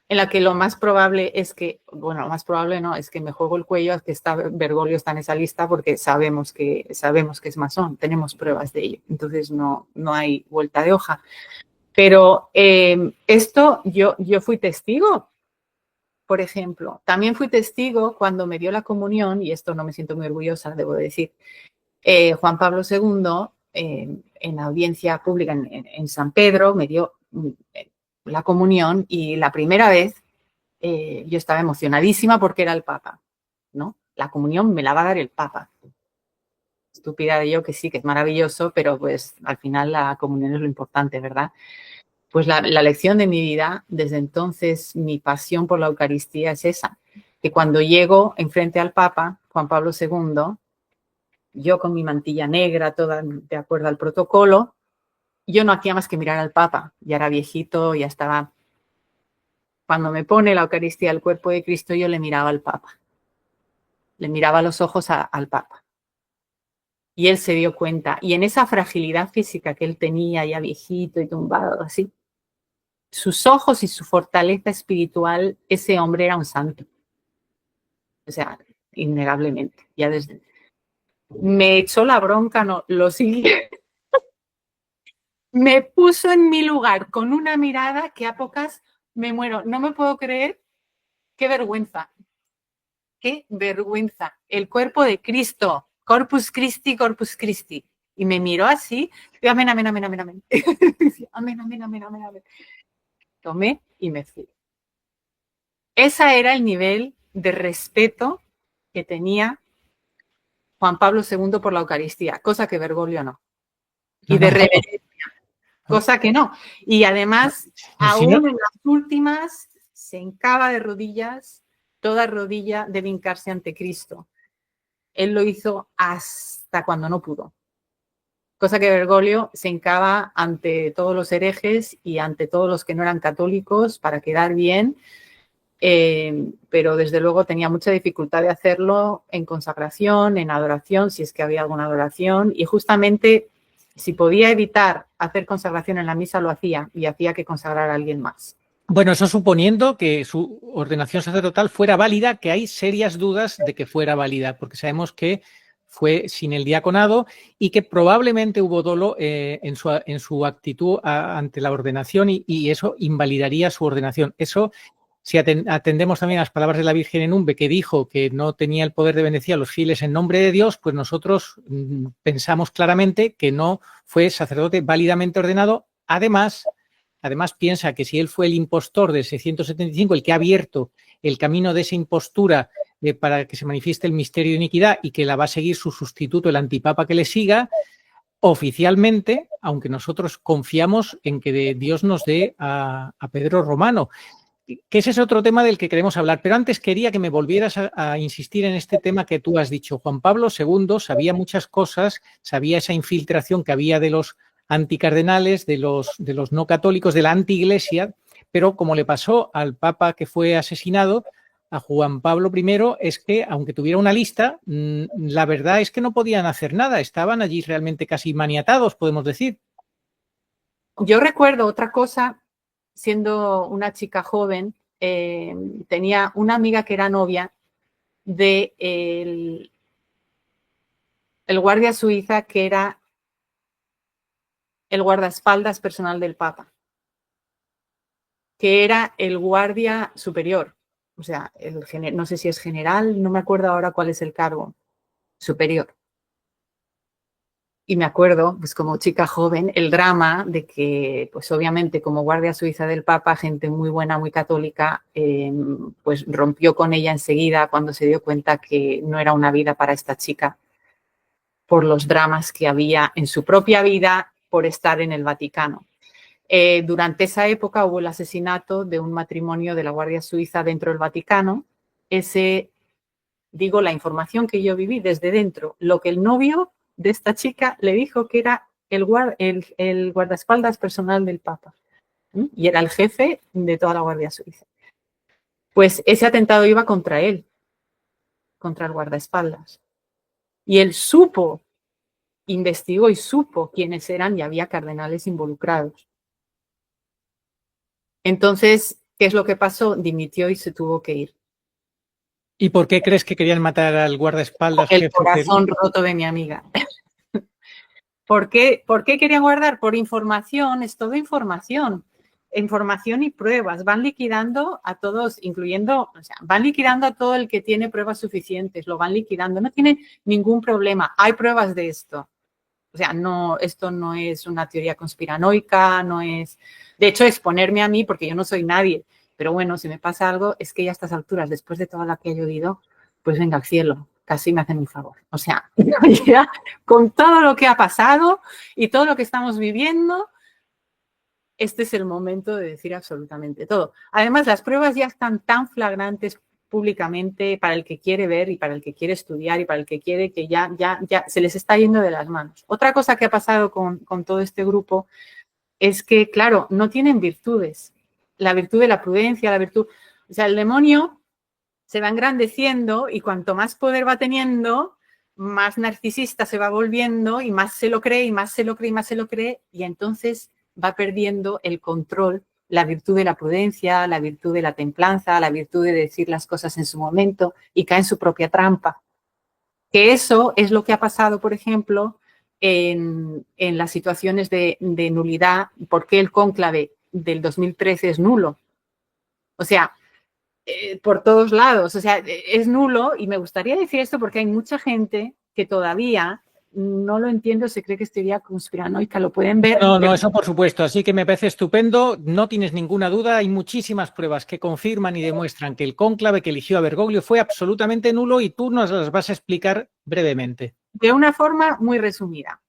en la que lo más probable es que, bueno, lo más probable no, es que me juego el cuello a que Bergoglio está en esa lista porque sabemos que es masón, tenemos pruebas de ello. Entonces no hay vuelta de hoja. Pero esto yo fui testigo, por ejemplo. También fui testigo cuando me dio la comunión, y esto no me siento muy orgullosa, debo decir, Juan Pablo II, en la audiencia pública en San Pedro, me dio la comunión y la primera vez yo estaba emocionadísima porque era el Papa, ¿no? La comunión me la va a dar el Papa. Estúpida de yo que sí, que es maravilloso, pero pues al final la comunión es lo importante, ¿verdad? Pues la lección de mi vida, desde entonces mi pasión por la Eucaristía es esa, que cuando llego enfrente al Papa, Juan Pablo II, yo con mi mantilla negra, toda de acuerdo al protocolo, yo no hacía más que mirar al Papa, ya era viejito, ya estaba. Cuando me pone la Eucaristía al cuerpo de Cristo, yo le miraba al Papa, le miraba a los ojos al Papa. Y él se dio cuenta, y en esa fragilidad física que él tenía, ya viejito y tumbado así, sus ojos y su fortaleza espiritual, ese hombre era un santo. O sea, innegablemente. Ya desde. Me echó la bronca, no, lo siguiente. Me puso en mi lugar con una mirada que a pocas me muero. No me puedo creer. Qué vergüenza. Qué vergüenza. El cuerpo de Cristo. Corpus Christi, Corpus Christi. Y me miró así. Y amén, amén, amén, amén, amén. Amén, amén, amén, amén, amén. Tomé y me fui. Ese era el nivel de respeto que tenía Juan Pablo II por la Eucaristía, cosa que Bergoglio no. Y de reverencia, cosa que no. Y además, aún en las últimas, se hincaba de rodillas, toda rodilla debe hincarse ante Cristo. Él lo hizo hasta cuando no pudo. Cosa que Bergoglio se hincaba ante todos los herejes y ante todos los que no eran católicos para quedar bien, pero desde luego tenía mucha dificultad de hacerlo en consagración, en adoración, si es que había alguna adoración, y justamente si podía evitar hacer consagración en la misa, lo hacía, y hacía que consagrara a alguien más.
Bueno, eso suponiendo que su ordenación sacerdotal fuera válida, que hay serias dudas de que fuera válida, porque sabemos que fue sin el diaconado y que probablemente hubo dolo en su actitud ante la ordenación y eso invalidaría su ordenación. Eso, si atendemos también a las palabras de la Virgen en Umbe, que dijo que no tenía el poder de bendecir a los fieles en nombre de Dios, pues nosotros pensamos claramente que no fue sacerdote válidamente ordenado. Además, piensa que si él fue el impostor del 675, el que ha abierto el camino de esa impostura para que se manifieste el misterio de iniquidad y que la va a seguir su sustituto, el antipapa que le siga, oficialmente, aunque nosotros confiamos en que Dios nos dé a Pedro Romano, que ese es otro tema del que queremos hablar. Pero antes quería que me volvieras a insistir en este tema que tú has dicho. Juan Pablo II sabía muchas cosas, sabía esa infiltración que había de los anticardenales, de los no católicos, de la antiiglesia, pero como le pasó al papa que fue asesinado, a Juan Pablo I, es que aunque tuviera una lista, la verdad es que no podían hacer nada, estaban allí realmente casi maniatados, podemos decir.
Yo recuerdo otra cosa, siendo una chica joven, tenía una amiga que era novia de el guardia suiza que era el guardaespaldas personal del Papa, que era el guardia superior, o sea, no sé si es general, no me acuerdo ahora cuál es el cargo, superior. Y me acuerdo, pues como chica joven, el drama de que, pues obviamente como guardia suiza del Papa, gente muy buena, muy católica, pues rompió con ella enseguida cuando se dio cuenta que no era una vida para esta chica, por los dramas que había en su propia vida por estar en el Vaticano. Durante esa época hubo el asesinato de un matrimonio de la Guardia Suiza dentro del Vaticano. La información que yo viví desde dentro, lo que el novio de esta chica le dijo que era el guardaespaldas personal del Papa, y era el jefe de toda la Guardia Suiza. Pues ese atentado iba contra él, contra el guardaespaldas. Y él investigó y supo quiénes eran y había cardenales involucrados. Entonces, ¿qué es lo que pasó? Dimitió y se tuvo que ir.
¿Y por qué crees que querían matar al guardaespaldas?
El corazón roto de mi amiga. ¿Por qué querían guardar? Por información, es todo información. Información y pruebas. Van liquidando a todos, van liquidando a todo el que tiene pruebas suficientes, lo van liquidando. No tiene ningún problema. Hay pruebas de esto. O sea, esto no es una teoría conspiranoica, no es... De hecho, exponerme a mí, porque yo no soy nadie, pero bueno, si me pasa algo, es que ya a estas alturas, después de toda la que he llovido, pues venga al cielo, casi me hacen un favor. O sea, ya con todo lo que ha pasado y todo lo que estamos viviendo, este es el momento de decir absolutamente todo. Además, las pruebas ya están tan flagrantes públicamente para el que quiere ver y para el que quiere estudiar y para el que quiere que ya se les está yendo de las manos. Otra cosa que ha pasado con todo este grupo es que, claro, no tienen virtudes. La virtud de la prudencia, o sea, el demonio se va engrandeciendo y cuanto más poder va teniendo, más narcisista se va volviendo y más se lo cree y más se lo cree y más se lo cree, y entonces va perdiendo el control, la virtud de la prudencia, la virtud de la templanza, la virtud de decir las cosas en su momento, y cae en su propia trampa. Que eso es lo que ha pasado, por ejemplo, en las situaciones de nulidad, por qué el cónclave del 2013 es nulo. O sea, por todos lados, o sea, es nulo, y me gustaría decir esto porque hay mucha gente que todavía no lo entiende o se cree que es teoría conspiranoica, lo pueden ver.
No, eso por supuesto, así que me parece estupendo, no tienes ninguna duda, hay muchísimas pruebas que confirman y demuestran que el cónclave que eligió a Bergoglio fue absolutamente nulo y tú nos las vas a explicar brevemente.
De una forma muy resumida.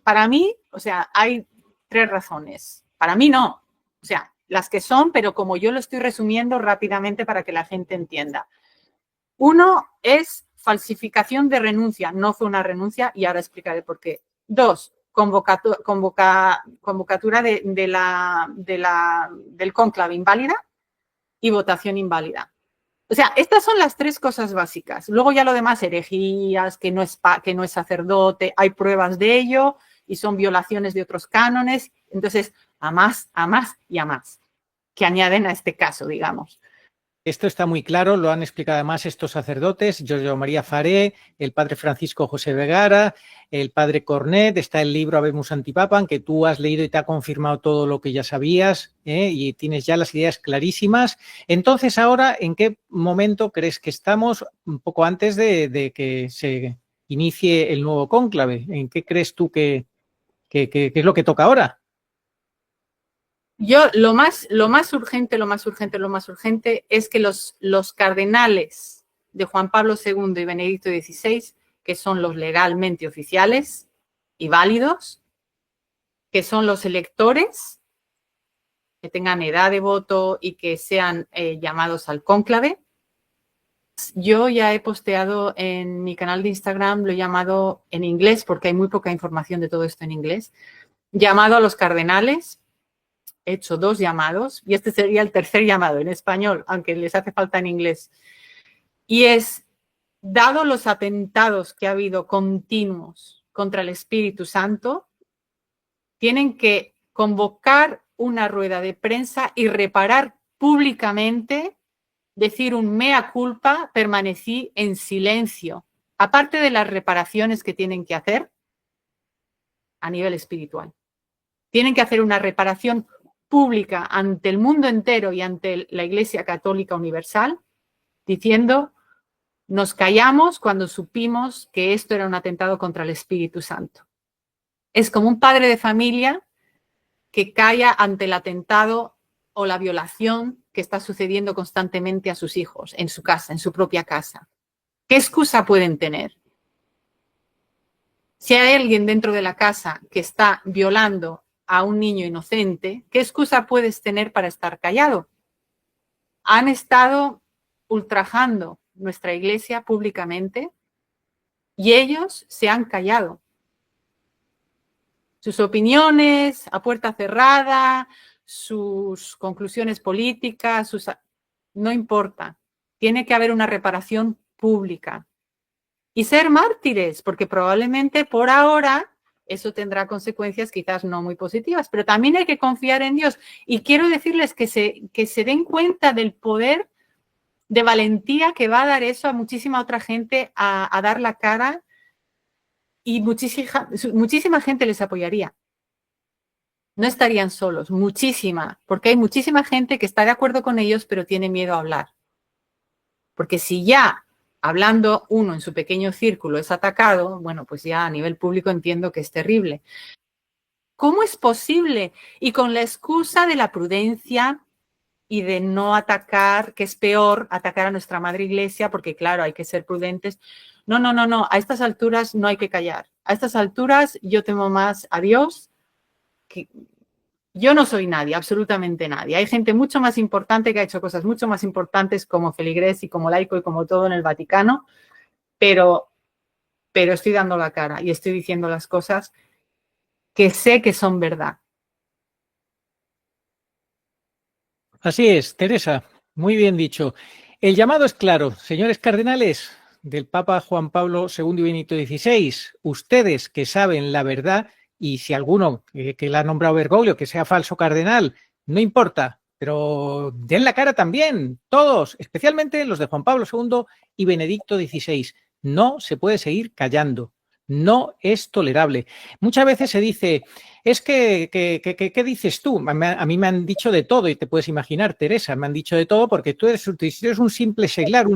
Para mí, o sea, hay 3 razones. Para mí no, o sea, las que son, pero como yo lo estoy resumiendo rápidamente para que la gente entienda. Uno es falsificación de renuncia, no fue una renuncia y ahora explicaré por qué. 2, convocatura del cónclave inválida y votación inválida. O sea, estas son las 3 cosas básicas. Luego ya lo demás, herejías, que no es sacerdote, hay pruebas de ello y son violaciones de otros cánones. Entonces, a más y a más, que añaden a este caso, digamos.
Esto está muy claro, lo han explicado además estos sacerdotes, Giorgio María Faré, el padre Francisco José Vergara, el padre Cornet, está el libro Habemus Antipapam, que tú has leído y te ha confirmado todo lo que ya sabías, y tienes ya las ideas clarísimas. Entonces, ahora, ¿en qué momento crees que estamos, un poco antes de que se inicie el nuevo cónclave? ¿En qué crees tú que es lo que toca ahora?
Yo lo más urgente es que los cardenales de Juan Pablo II y Benedicto XVI, que son los legalmente oficiales y válidos, que son los electores, que tengan edad de voto y que sean llamados al cónclave. Yo ya he posteado en mi canal de Instagram, lo he llamado en inglés, porque hay muy poca información de todo esto en inglés, llamado a los cardenales. He hecho 2 llamados y este sería el tercer llamado en español, aunque les hace falta en inglés. Y es, dado los atentados que ha habido continuos contra el Espíritu Santo, tienen que convocar una rueda de prensa y reparar públicamente, decir un mea culpa, permanecí en silencio, aparte de las reparaciones que tienen que hacer a nivel espiritual. Tienen que hacer una reparación pública ante el mundo entero y ante la Iglesia Católica Universal, diciendo, nos callamos cuando supimos que esto era un atentado contra el Espíritu Santo. Es como un padre de familia que calla ante el atentado o la violación que está sucediendo constantemente a sus hijos, en su casa, en su propia casa. ¿Qué excusa pueden tener? Si hay alguien dentro de la casa que está violando a un niño inocente, ¿qué excusa puedes tener para estar callado? Han estado ultrajando nuestra iglesia públicamente y ellos se han callado. Sus opiniones a puerta cerrada, sus conclusiones políticas, no importa. Tiene que haber una reparación pública. Y ser mártires, porque probablemente por ahora eso tendrá consecuencias quizás no muy positivas, pero también hay que confiar en Dios. Y quiero decirles que se den cuenta del poder de valentía que va a dar eso a muchísima otra gente a dar la cara, y muchísima gente les apoyaría. No estarían solos, muchísima, porque hay muchísima gente que está de acuerdo con ellos, pero tiene miedo a hablar. Porque si ya hablando uno en su pequeño círculo es atacado, bueno, pues ya a nivel público entiendo que es terrible. ¿Cómo es posible? Y con la excusa de la prudencia y de no atacar, que es peor atacar a nuestra madre iglesia, porque claro, hay que ser prudentes. No, a estas alturas no hay que callar. A estas alturas yo temo más a Dios, que yo no soy nadie, absolutamente nadie. Hay gente mucho más importante que ha hecho cosas mucho más importantes como feligrés y como laico y como todo en el Vaticano, pero estoy dando la cara y estoy diciendo las cosas que sé que son verdad.
Así es, Teresa, muy bien dicho. El llamado es claro, señores cardenales del Papa Juan Pablo II y Benedicto XVI, ustedes que saben la verdad, y si alguno que la ha nombrado Bergoglio, que sea falso cardenal, no importa, pero den la cara también, todos, especialmente los de Juan Pablo II y Benedicto XVI. no se puede seguir callando. No es tolerable. Muchas veces se dice, es que ¿qué dices tú? A mí me han dicho de todo y te puedes imaginar, Teresa, me han dicho de todo porque tú eres un simple seglar,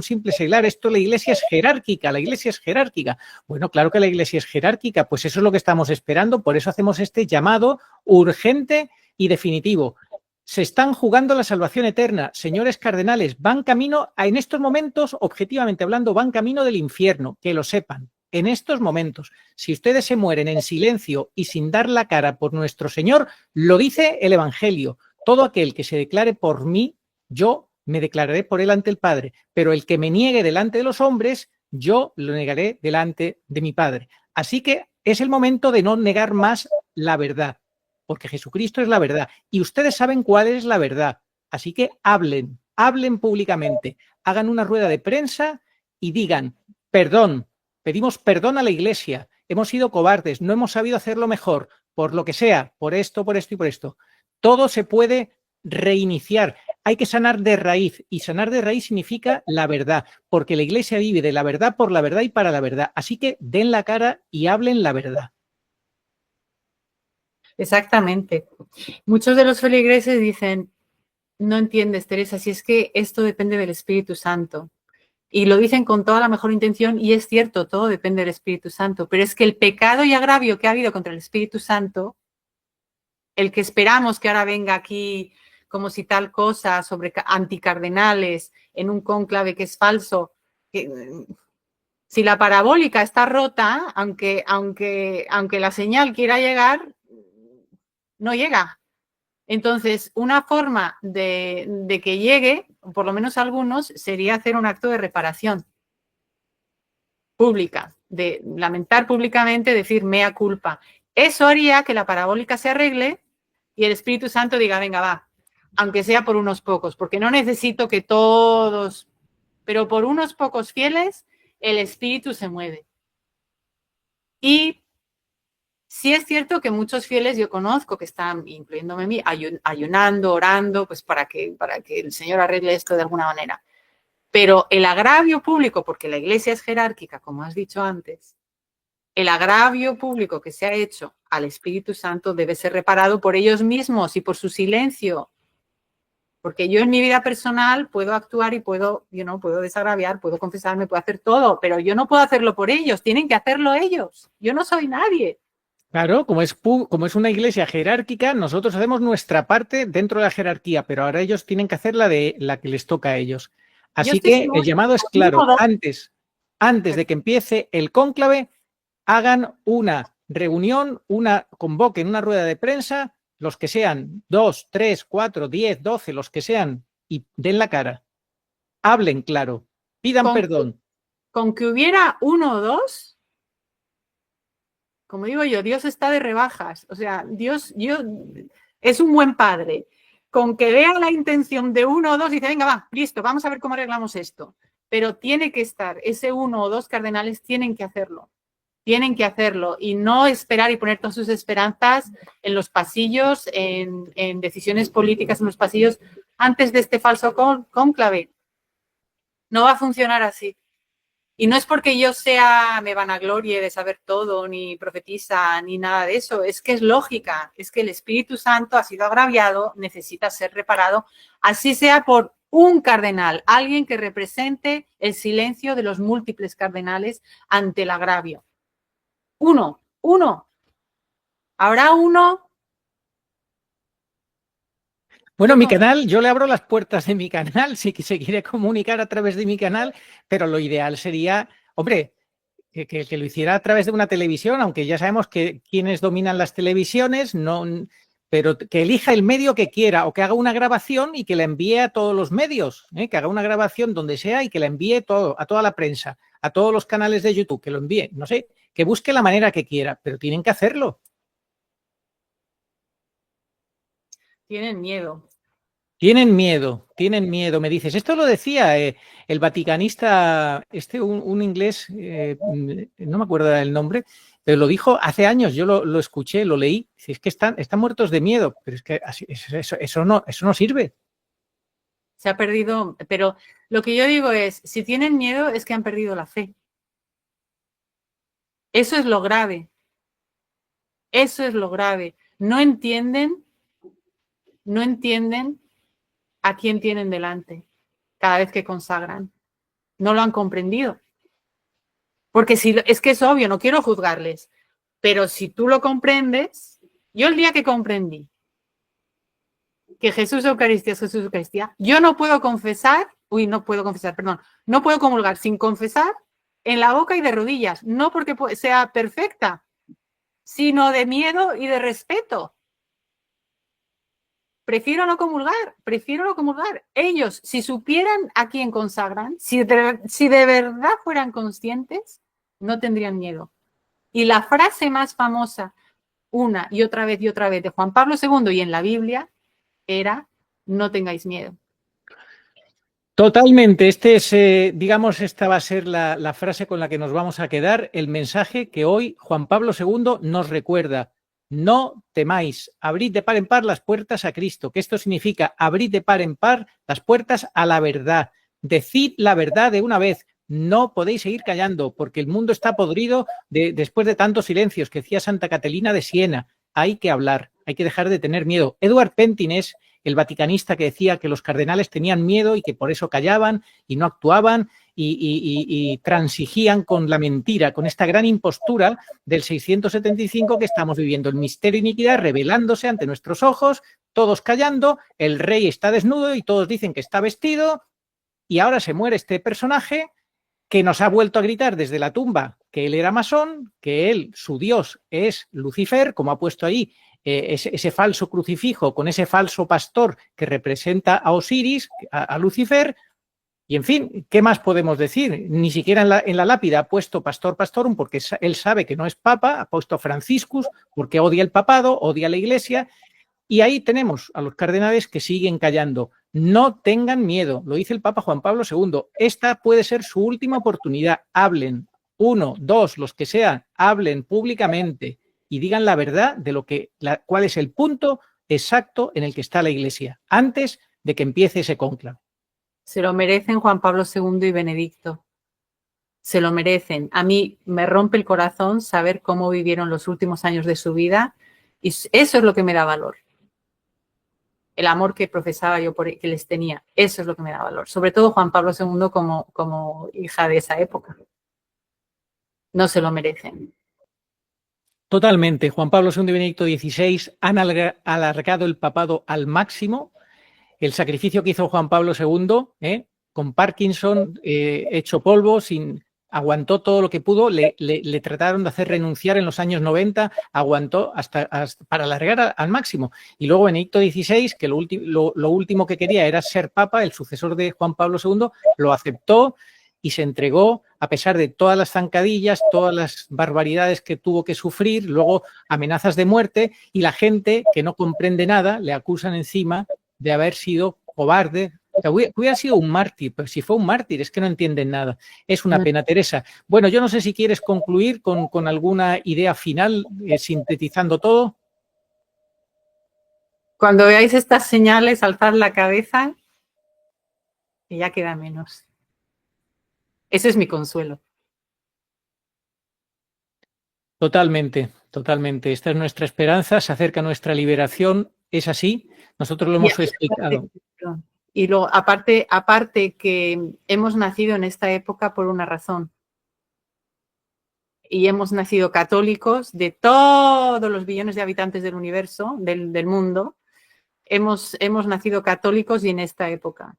Esto, la iglesia es jerárquica, la iglesia es jerárquica. Bueno, claro que la iglesia es jerárquica, pues eso es lo que estamos esperando, por eso hacemos este llamado urgente y definitivo. Se están jugando la salvación eterna. Señores cardenales, van camino, en estos momentos, objetivamente hablando, van camino del infierno, que lo sepan. En estos momentos, si ustedes se mueren en silencio y sin dar la cara por nuestro Señor, lo dice el Evangelio. Todo aquel que se declare por mí, yo me declararé por él ante el Padre. Pero el que me niegue delante de los hombres, yo lo negaré delante de mi Padre. Así que es el momento de no negar más la verdad, porque Jesucristo es la verdad. Y ustedes saben cuál es la verdad. Así que hablen públicamente, hagan una rueda de prensa y digan, perdón. Pedimos perdón a la Iglesia, hemos sido cobardes, no hemos sabido hacerlo mejor, por lo que sea, por esto y por esto. Todo se puede reiniciar, hay que sanar de raíz, y sanar de raíz significa la verdad, porque la Iglesia vive de la verdad, por la verdad y para la verdad. Así que den la cara y hablen la verdad.
Exactamente. Muchos de los feligreses dicen, no entiendes, Teresa, si es que esto depende del Espíritu Santo. Y lo dicen con toda la mejor intención, y es cierto, todo depende del Espíritu Santo, pero es que el pecado y agravio que ha habido contra el Espíritu Santo, el que esperamos que ahora venga aquí como si tal cosa sobre anticardenales en un cónclave que es falso, si la parabólica está rota, aunque la señal quiera llegar, no llega. Entonces, una forma de que llegue, por lo menos algunos, sería hacer un acto de reparación pública, de lamentar públicamente, decir mea culpa. Eso haría que la parabólica se arregle y el Espíritu Santo diga, venga, va, aunque sea por unos pocos, porque no necesito que todos, pero por unos pocos fieles, el Espíritu se mueve. Y sí es cierto que muchos fieles yo conozco que están, incluyéndome a mí, ayunando, orando, pues para que el Señor arregle esto de alguna manera. Pero el agravio público, porque la Iglesia es jerárquica, como has dicho antes, el agravio público que se ha hecho al Espíritu Santo debe ser reparado por ellos mismos y por su silencio. Porque yo en mi vida personal puedo actuar y puedo desagraviar, puedo confesarme, puedo hacer todo, pero yo no puedo hacerlo por ellos, tienen que hacerlo ellos. Yo no soy nadie.
Claro, como es una iglesia jerárquica, nosotros hacemos nuestra parte dentro de la jerarquía, pero ahora ellos tienen que hacer la que les toca a ellos. Así que el llamado es claro, antes de que empiece el cónclave, hagan una reunión, convoquen una rueda de prensa, los que sean 2, 3, 4, 10, 12, los que sean, y den la cara. Hablen claro, pidan perdón.
Con que hubiera 1 o 2, como digo yo, Dios está de rebajas. O sea, Dios es un buen padre. Con que vea la intención de 1 o 2 y dice, venga, va, listo, vamos a ver cómo arreglamos esto. Pero tiene que estar, ese 1 o 2 cardenales tienen que hacerlo. Tienen que hacerlo y no esperar y poner todas sus esperanzas en los pasillos, en decisiones políticas en los pasillos antes de este falso cónclave. No va a funcionar así. Y no es porque yo me vanaglorie de saber todo, ni profetiza, ni nada de eso. Es que es lógica. Es que el Espíritu Santo ha sido agraviado, necesita ser reparado, así sea por un cardenal, alguien que represente el silencio de los múltiples cardenales ante el agravio. Uno. Habrá uno.
Bueno, mi canal, yo le abro las puertas de mi canal si se quiere comunicar a través de mi canal, pero lo ideal sería, hombre, que lo hiciera a través de una televisión, aunque ya sabemos que quienes dominan las televisiones, pero que elija el medio que quiera o que haga una grabación y que la envíe a todos los medios, que haga una grabación donde sea y que la envíe a toda la prensa, a todos los canales de YouTube, que lo envíe, no sé, que busque la manera que quiera, pero tienen que hacerlo.
Tienen miedo.
Tienen miedo, me dices. Esto lo decía el vaticanista, un inglés, no me acuerdo el nombre, pero lo dijo hace años, yo lo escuché, lo leí. Es que están muertos de miedo, pero es que eso no sirve.
Se ha perdido, pero lo que yo digo es, si tienen miedo es que han perdido la fe. Eso es lo grave. Eso es lo grave. No entienden a quién tienen delante cada vez que consagran. No lo han comprendido. Porque si, es que es obvio, no quiero juzgarles, pero si tú lo comprendes, yo el día que comprendí que Jesús Eucaristía es Jesús Eucaristía, yo no puedo no puedo comulgar sin confesar en la boca y de rodillas, no porque sea perfecta, sino de miedo y de respeto. Prefiero no comulgar. Ellos, si supieran a quién consagran, si de verdad fueran conscientes, no tendrían miedo. Y la frase más famosa, una y otra vez de Juan Pablo II y en la Biblia, era: no tengáis miedo.
Totalmente. Digamos, esta va a ser la frase con la que nos vamos a quedar, el mensaje que hoy Juan Pablo II nos recuerda. No temáis, abrid de par en par las puertas a Cristo, que esto significa abrid de par en par las puertas a la verdad. Decid la verdad de una vez. No podéis seguir callando, porque el mundo está podrido después de tantos silencios, que decía Santa Catalina de Siena. Hay que hablar, hay que dejar de tener miedo. Edward Pentines, el vaticanista que decía que los cardenales tenían miedo y que por eso callaban y no actuaban y transigían con la mentira, con esta gran impostura del 675 que estamos viviendo, el misterio de iniquidad revelándose ante nuestros ojos, todos callando, el rey está desnudo y todos dicen que está vestido, y ahora se muere este personaje que nos ha vuelto a gritar desde la tumba que él era masón, que él, su dios, es Lucifer, como ha puesto ahí ese falso crucifijo con ese falso pastor que representa a Osiris, a Lucifer. Y en fin, ¿qué más podemos decir? Ni siquiera en la lápida ha puesto Pastor Pastorum porque él sabe que no es papa, ha puesto Franciscus porque odia el papado, odia la iglesia. Y ahí tenemos a los cardenales que siguen callando. No tengan miedo, lo dice el Papa Juan Pablo II. Esta puede ser su última oportunidad. Hablen, 1, 2, los que sean, hablen públicamente y digan la verdad de cuál es el punto exacto en el que está la Iglesia, antes de que empiece ese cónclave.
Se lo merecen Juan Pablo II y Benedicto. Se lo merecen. A mí me rompe el corazón saber cómo vivieron los últimos años de su vida y eso es lo que me da valor. El amor que profesaba yo que les tenía, eso es lo que me da valor. Sobre todo Juan Pablo II como hija de esa época. No se lo merecen.
Totalmente. Juan Pablo II y Benedicto XVI han alargado el papado al máximo. El sacrificio que hizo Juan Pablo II, con Parkinson, hecho polvo, aguantó todo lo que pudo, le trataron de hacer renunciar en los años 90, aguantó hasta para alargar al máximo. Y luego Benedicto XVI, que lo último que quería era ser papa, el sucesor de Juan Pablo II, lo aceptó y se entregó a pesar de todas las zancadillas, todas las barbaridades que tuvo que sufrir, luego amenazas de muerte, y la gente que no comprende nada le acusan encima de haber sido cobarde. O sea, hubiera sido un mártir, pero si fue un mártir es que no entienden nada. Es una pena, Teresa. Bueno, yo no sé si quieres concluir con alguna idea final, sintetizando todo.
Cuando veáis estas señales, alzad la cabeza y ya queda menos. Ese es mi consuelo.
Totalmente, totalmente. Esta es nuestra esperanza, se acerca nuestra liberación, es así. Nosotros lo hemos explicado.
Y luego, aparte que hemos nacido en esta época por una razón. Y hemos nacido católicos de todos los billones de habitantes del universo, del mundo. Hemos nacido católicos y en esta época.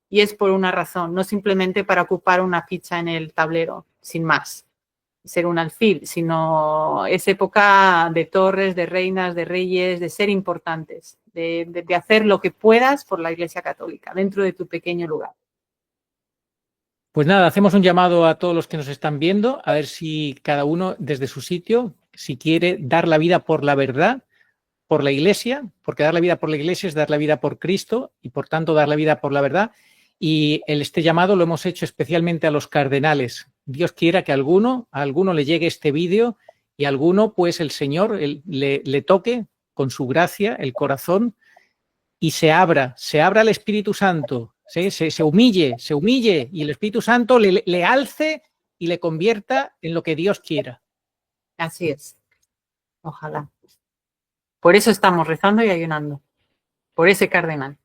Y es por una razón, no simplemente para ocupar una ficha en el tablero, sin más, ser un alfil, sino es época de torres, de reinas, de reyes, de ser importantes, de hacer lo que puedas por la Iglesia Católica, dentro de tu pequeño lugar.
Pues nada, hacemos un llamado a todos los que nos están viendo, a ver si cada uno desde su sitio, si quiere dar la vida por la verdad, por la Iglesia, porque dar la vida por la Iglesia es dar la vida por Cristo y por tanto dar la vida por la verdad. Y este llamado lo hemos hecho especialmente a los cardenales. Dios quiera que a alguno le llegue este vídeo y a alguno, pues el Señor le toque con su gracia el corazón y se abra al Espíritu Santo, ¿sí? se humille y el Espíritu Santo le alce y le convierta en lo que Dios quiera.
Así es. Ojalá. Por eso estamos rezando y ayunando. Por ese cardenal.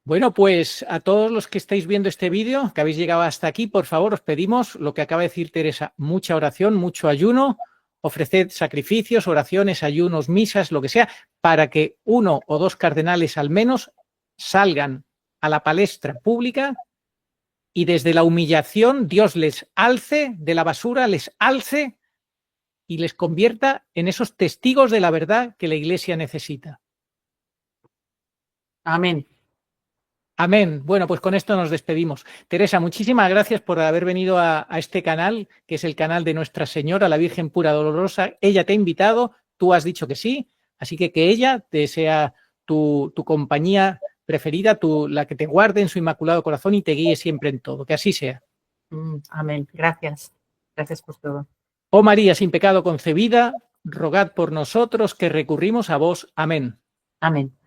Bueno, pues a todos los que estáis viendo este vídeo, que habéis llegado hasta aquí, por favor, os pedimos lo que acaba de decir Teresa, mucha oración, mucho ayuno, ofreced sacrificios, oraciones, ayunos, misas, lo que sea, para que 1 o 2 cardenales al menos salgan a la palestra pública y desde la humillación Dios les alce de la basura, les alce y les convierta en esos testigos de la verdad que la Iglesia necesita.
Amén.
Amén. Bueno, pues con esto nos despedimos. Teresa, muchísimas gracias por haber venido a este canal, que es el canal de Nuestra Señora, la Virgen Pura Dolorosa. Ella te ha invitado, tú has dicho que sí, así que ella te sea tu compañía preferida, la que te guarde en su inmaculado corazón y te guíe siempre en todo. Que así sea.
Amén. Gracias. Gracias por todo.
Oh María, sin pecado concebida, rogad por nosotros que recurrimos a vos. Amén.
Amén.